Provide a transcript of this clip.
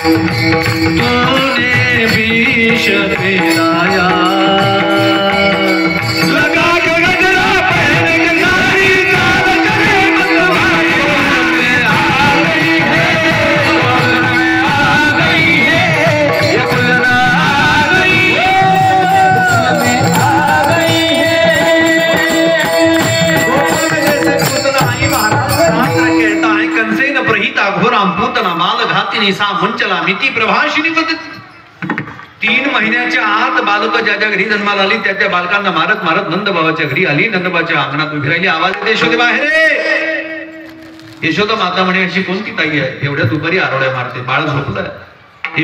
तूने विष पिलाया लगा के गजरा पहन के नारी चाल करे मतवारी आ गई है आ गई है ये गुलना आ गई है आ गई है गोकुल में जैसे पुतना आई महाराज शास्त्र कहता है कंसे न प्रहिता घोराम पूतना बाल घातिनी सा मुंचला मिती प्रभाषिनी वदती 3 महिन्याच्या आत बालक ज्या ज्या घरी जन्माला आली त्या त्या बालकांना मारत मारत नंदबाबाच्या घरी आली नंदबाबाच्या अंगणात उभी राहिली आवाज येते यशोदे बाहेर ये यशोदा माता म्हणे अशी कोणती ताई आहे एवढ्या दुपारी आरोळ्या मारते बाळ झोपलं